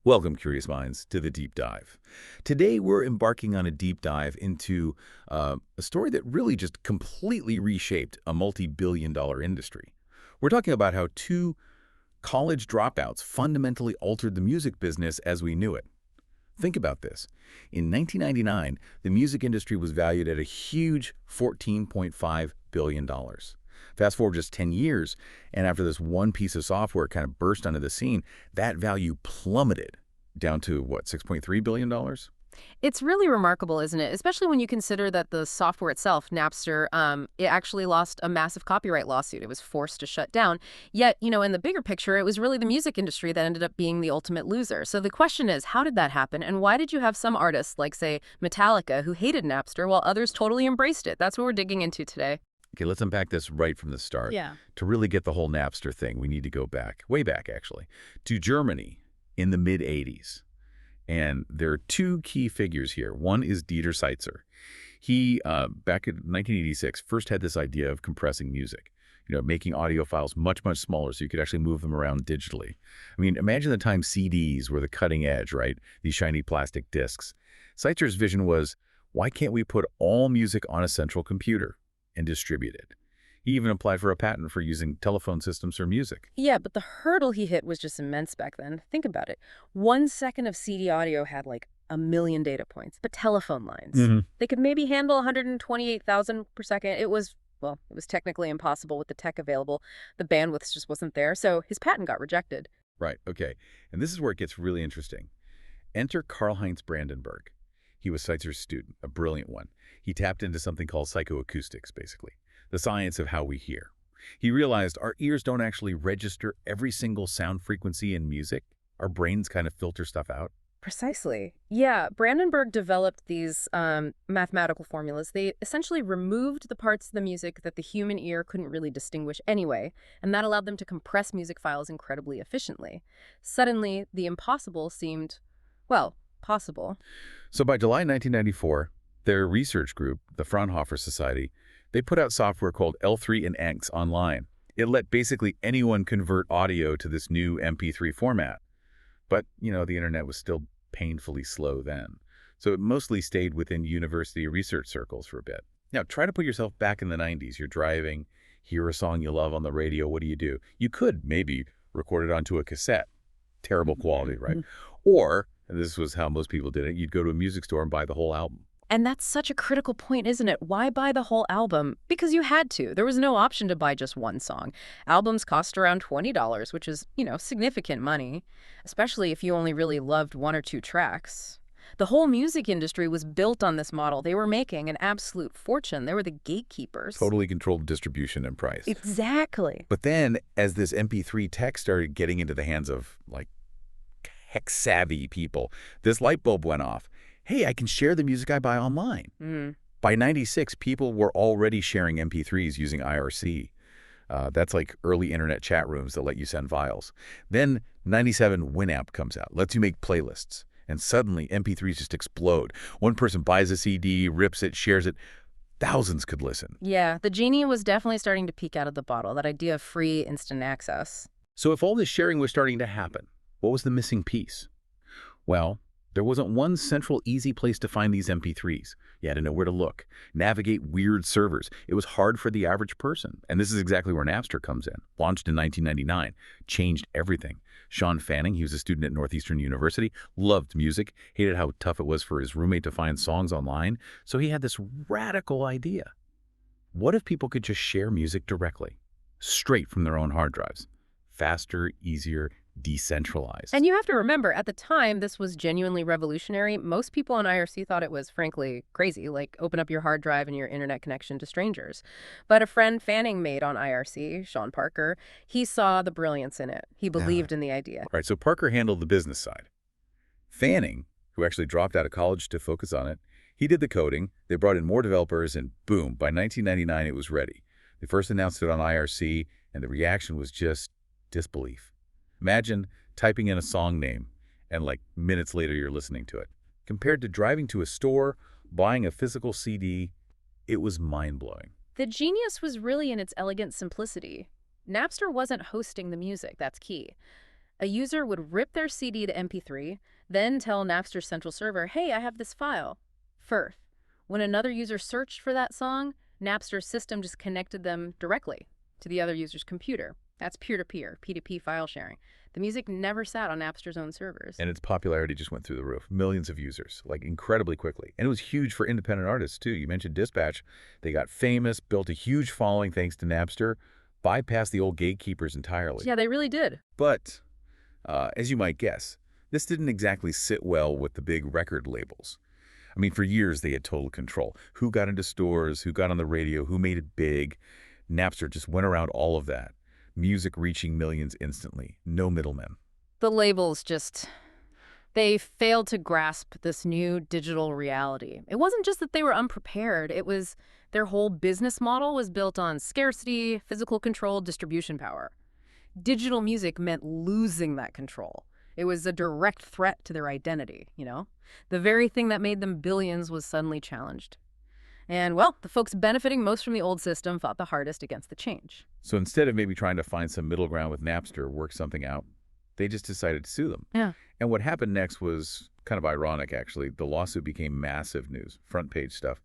Welcome, curious minds, to the deep dive. Today, we're embarking on a deep dive into a story that really just completely reshaped a multi-billion-dollar industry. We're talking about how two college dropouts fundamentally altered the music business as we knew it. Think about this. In 1999, the music industry was valued at a huge $14.5 billion. Fast forward just 10 years, and after this one piece of software kind of burst onto the scene, that value plummeted down to, what, $6.3 billion? It's really remarkable, isn't it? Especially when you consider that the software itself, Napster, it actually lost a massive copyright lawsuit. It was forced to shut down. Yet, in the bigger picture, it was really the music industry that ended up being the ultimate loser. So the question is, how did that happen? And why did you have some artists, like, say, Metallica, who hated Napster, while others totally embraced it? That's what we're digging into today. Okay, let's unpack this right from the start. Yeah. To really get the whole Napster thing, we need to go back, way back actually, to Germany in the mid-'80s. And there are two key figures here. One is Dieter Seitzer. He, back in 1986, first had this idea of compressing music, making audio files much, much smaller so you could actually move them around digitally. I mean, imagine the time CDs were the cutting edge, right? These shiny plastic discs. Seitzer's vision was, why can't we put all music on a central computer and distribute it? He even applied for a patent for using telephone systems for music. Yeah, but the hurdle he hit was just immense back then. Think about it. 1 second of CD audio had like a million data points, but telephone lines. They could maybe handle 128,000 per second. It was technically impossible with the tech available. The bandwidth just wasn't there, so his patent got rejected. Right, okay. And this is where it gets really interesting. Enter Karl-Heinz Brandenburg. He was Seitzer's student, a brilliant one. He tapped into something called psychoacoustics, basically, the science of how we hear. He realized our ears don't actually register every single sound frequency in music. Our brains kind of filter stuff out. Precisely. Yeah, Brandenburg developed these mathematical formulas. They essentially removed the parts of the music that the human ear couldn't really distinguish anyway, and that allowed them to compress music files incredibly efficiently. Suddenly, the impossible seemed, well, possible. So by July 1994, their research group, the Fraunhofer Society, they put out software called L3 and Anx online. It let basically anyone convert audio to this new MP3 format. But, the internet was still painfully slow then. So it mostly stayed within university research circles for a bit. Now, try to put yourself back in the 90s. You're driving, hear a song you love on the radio. What do? You could maybe record it onto a cassette. Terrible quality, right? Or, and this was how most people did it, you'd go to a music store and buy the whole album. And that's such a critical point, isn't it? Why buy the whole album? Because you had to. There was no option to buy just one song. Albums cost around $20, which is, significant money, especially if you only really loved one or two tracks. The whole music industry was built on this model. They were making an absolute fortune. They were the gatekeepers. Totally controlled distribution and price. Exactly. But then, as this MP3 tech started getting into the hands of, tech-savvy people, this light bulb went off. Hey, I can share the music I buy online. By 96, people were already sharing MP3s using IRC. That's like early internet chat rooms that let you send files. Then 97 Winamp comes out, lets you make playlists. And suddenly, MP3s just explode. One person buys a CD, rips it, shares it. Thousands could listen. Yeah, the genie was definitely starting to peek out of the bottle, that idea of free instant access. So if all this sharing was starting to happen, what was the missing piece? Well, there wasn't one central easy place to find these MP3s. You had to know where to look, navigate weird servers. It was hard for the average person. And this is exactly where Napster comes in. Launched in 1999, changed everything. Sean Fanning, he was a student at Northeastern University, loved music, hated how tough it was for his roommate to find songs online. So he had this radical idea. What if people could just share music directly, straight from their own hard drives? Faster, easier, decentralized. And you have to remember, at the time, this was genuinely revolutionary. Most people on IRC thought it was, frankly, crazy, like open up your hard drive and your internet connection to strangers. But a friend Fanning made on IRC, Sean Parker, he saw the brilliance in it. He believed in the idea. All right, so Parker handled the business side. Fanning, who actually dropped out of college to focus on it, he did the coding, they brought in more developers, and boom, by 1999 it was ready. They first announced it on IRC, and the reaction was just disbelief. Imagine typing in a song name, and minutes later you're listening to it. Compared to driving to a store, buying a physical CD, it was mind-blowing. The genius was really in its elegant simplicity. Napster wasn't hosting the music, that's key. A user would rip their CD to MP3, then tell Napster's central server, hey, I have this file. First, when another user searched for that song, Napster's system just connected them directly to the other user's computer. That's peer-to-peer, P2P file sharing. The music never sat on Napster's own servers. And its popularity just went through the roof. Millions of users, like incredibly quickly. And it was huge for independent artists, too. You mentioned Dispatch. They got famous, built a huge following thanks to Napster, bypassed the old gatekeepers entirely. Yeah, they really did. But, as you might guess, this didn't exactly sit well with the big record labels. I mean, for years, they had total control. Who got into stores, who got on the radio, who made it big. Napster just went around all of that. Music reaching millions instantly. No middlemen. The labels they failed to grasp this new digital reality. It wasn't just that they were unprepared. It was their whole business model was built on scarcity, physical control, distribution power. Digital music meant losing that control. It was a direct threat to their identity, you know? The very thing that made them billions was suddenly challenged. And, well, the folks benefiting most from the old system fought the hardest against the change. So instead of maybe trying to find some middle ground with Napster, work something out, they just decided to sue them. Yeah. And what happened next was kind of ironic, actually. The lawsuit became massive news, front page stuff.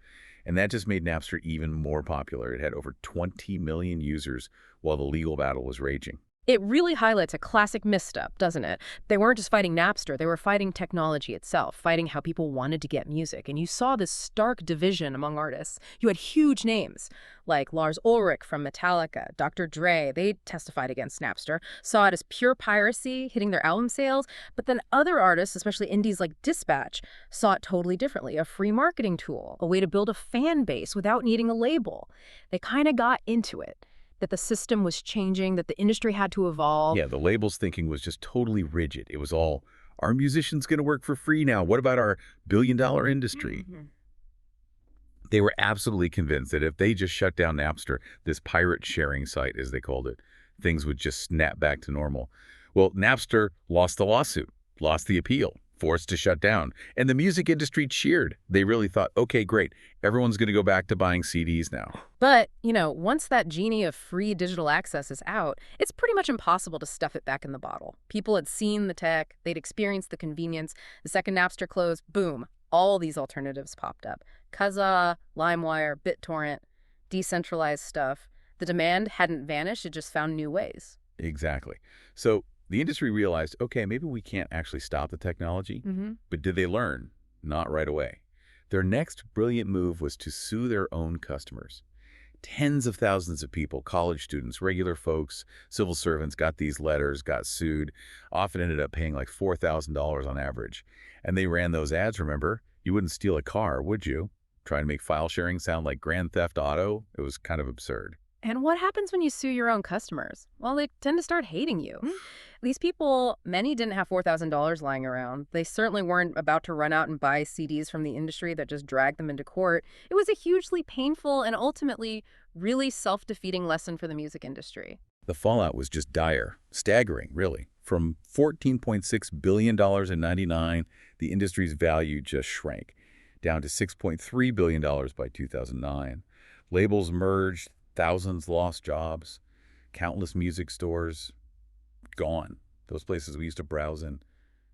And that just made Napster even more popular. It had over 20 million users while the legal battle was raging. It really highlights a classic misstep, doesn't it? They weren't just fighting Napster, they were fighting technology itself, fighting how people wanted to get music. And you saw this stark division among artists. You had huge names like Lars Ulrich from Metallica, Dr. Dre. They testified against Napster, saw it as pure piracy, hitting their album sales. But then other artists, especially indies like Dispatch, saw it totally differently, a free marketing tool, a way to build a fan base without needing a label. They kind of got into it. That the system was changing, that the industry had to evolve. Yeah, the label's thinking was just totally rigid. It was all, our musicians going to work for free now. What about our billion-dollar industry? Mm-hmm. They were absolutely convinced that if they just shut down Napster, this pirate sharing site, as they called it, things would just snap back to normal. Well, Napster lost the lawsuit, lost the appeal, forced to shut down. And the music industry cheered. They really thought, okay, great. Everyone's going to go back to buying CDs now. But, once that genie of free digital access is out, it's pretty much impossible to stuff it back in the bottle. People had seen the tech, they'd experienced the convenience. The second Napster closed, boom, all these alternatives popped up. Kazaa, LimeWire, BitTorrent, decentralized stuff. The demand hadn't vanished, it just found new ways. Exactly. So the industry realized, okay, maybe we can't actually stop the technology. Mm-hmm. But did they learn? Not right away. Their next brilliant move was to sue their own customers. Tens of thousands of people, college students, regular folks, civil servants got these letters, got sued, often ended up paying like $4,000 on average. And they ran those ads, remember? You wouldn't steal a car, would you? Trying to make file sharing sound like Grand Theft Auto? It was kind of absurd. And what happens when you sue your own customers? Well, they tend to start hating you. These people, many didn't have $4,000 lying around. They certainly weren't about to run out and buy CDs from the industry that just dragged them into court. It was a hugely painful and ultimately really self-defeating lesson for the music industry. The fallout was just dire, staggering, really. From $14.6 billion in '99, the industry's value just shrank, down to $6.3 billion by 2009. Labels merged, thousands lost jobs, countless music stores gone. Those places we used to browse in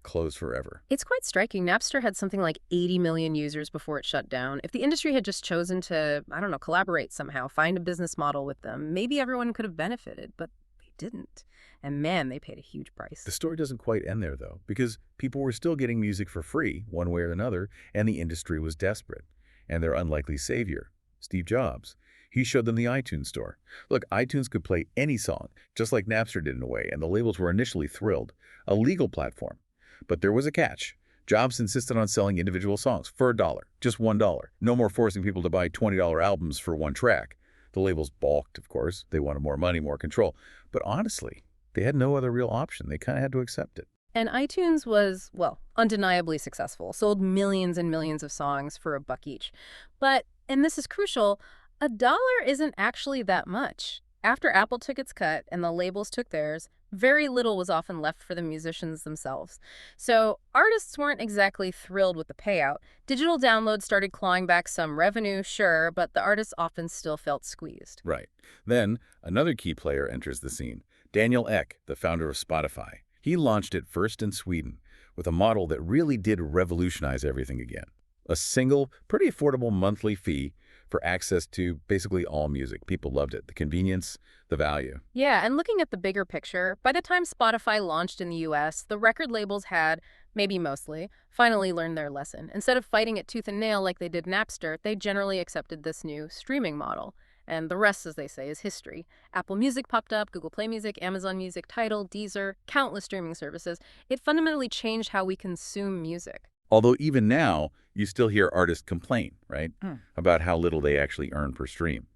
closed forever. It's quite striking. Napster had something like 80 million users before it shut down. If the industry had just chosen to, collaborate somehow, find a business model with them, maybe everyone could have benefited, but they didn't. And man, they paid a huge price. The story doesn't quite end there, though, because people were still getting music for free, one way or another, and the industry was desperate. And their unlikely savior, Steve Jobs, he showed them the iTunes store. Look, iTunes could play any song, just like Napster did in a way, and the labels were initially thrilled. A legal platform. But there was a catch. Jobs insisted on selling individual songs for $1, just $1. No more forcing people to buy $20 albums for one track. The labels balked, of course. They wanted more money, more control. But honestly, they had no other real option. They kind of had to accept it. And iTunes was, undeniably successful. Sold millions and millions of songs for $1 each. But, and this is crucial, $1 isn't actually that much. After Apple took its cut and the labels took theirs, very little was often left for the musicians themselves. So artists weren't exactly thrilled with the payout. Digital downloads started clawing back some revenue, sure, but the artists often still felt squeezed. Right. Then, another key player enters the scene. Daniel Ek, the founder of Spotify. He launched it first in Sweden with a model that really did revolutionize everything again. A single, pretty affordable monthly fee for access to basically all music. People loved it. The convenience, the value. Yeah, and looking at the bigger picture, by the time Spotify launched in the US, the record labels had, maybe mostly, finally learned their lesson. Instead of fighting it tooth and nail like they did Napster, they generally accepted this new streaming model. And the rest, as they say, is history. Apple Music popped up, Google Play Music, Amazon Music, Tidal, Deezer, countless streaming services. It fundamentally changed how we consume music. Although even now, you still hear artists complain, right, Mm. about how little they actually earn per stream.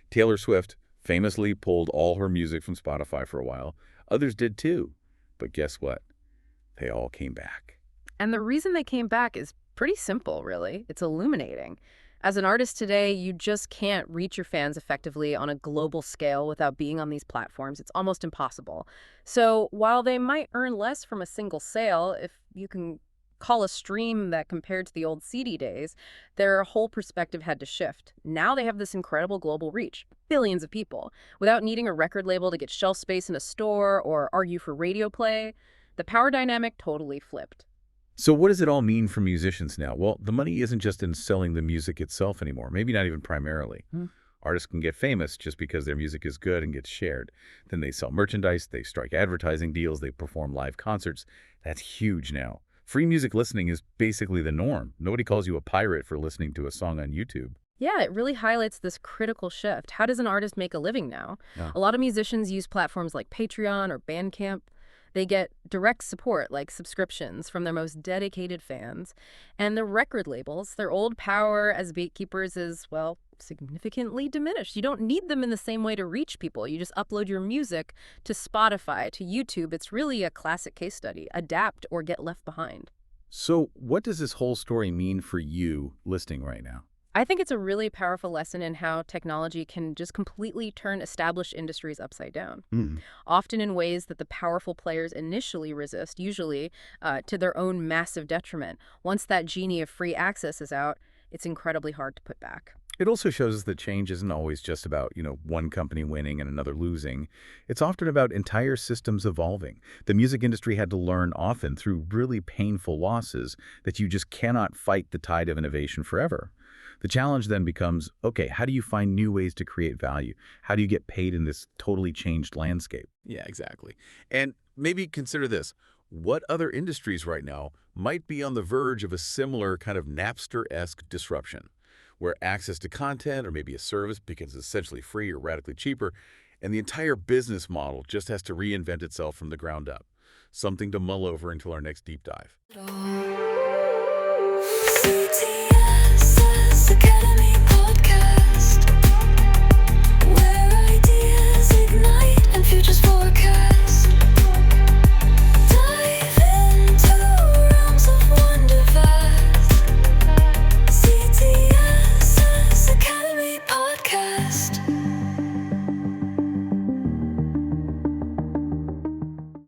Taylor Swift famously pulled all her music from Spotify for a while. Others did too. But guess what? They all came back. And the reason they came back is pretty simple, really. It's illuminating. As an artist today, you just can't reach your fans effectively on a global scale without being on these platforms. It's almost impossible. So while they might earn less from a single sale, if you can call a stream that compared to the old CD days, their whole perspective had to shift. Now they have this incredible global reach, billions of people, without needing a record label to get shelf space in a store or argue for radio play. The power dynamic totally flipped. So what does it all mean for musicians now? Well, the money isn't just in selling the music itself anymore, maybe not even primarily. Artists can get famous just because their music is good and gets shared. Then they sell merchandise, they strike advertising deals, they perform live concerts. That's huge now. Free music listening is basically the norm. Nobody calls you a pirate for listening to a song on YouTube. Yeah, it really highlights this critical shift. How does an artist make a living now? Yeah. A lot of musicians use platforms like Patreon or Bandcamp. They get direct support, like subscriptions, from their most dedicated fans. And the record labels, their old power as gatekeepers is, well, significantly diminished. You don't need them in the same way to reach people. You just upload your music to Spotify, to YouTube. It's really a classic case study. Adapt or get left behind. So what does this whole story mean for you listening right now? I think it's a really powerful lesson in how technology can just completely turn established industries upside down, often in ways that the powerful players initially resist, usually to their own massive detriment. Once that genie of free access is out, it's incredibly hard to put back. It also shows us that change isn't always just about, one company winning and another losing. It's often about entire systems evolving. The music industry had to learn often through really painful losses that you just cannot fight the tide of innovation forever. The challenge then becomes, okay, how do you find new ways to create value? How do you get paid in this totally changed landscape? Yeah, exactly. And maybe consider this. What other industries right now might be on the verge of a similar kind of Napster-esque disruption, where access to content or maybe a service becomes essentially free or radically cheaper, and the entire business model just has to reinvent itself from the ground up? Something to mull over until our next deep dive. Academy Podcast, where ideas ignite and futures forecast.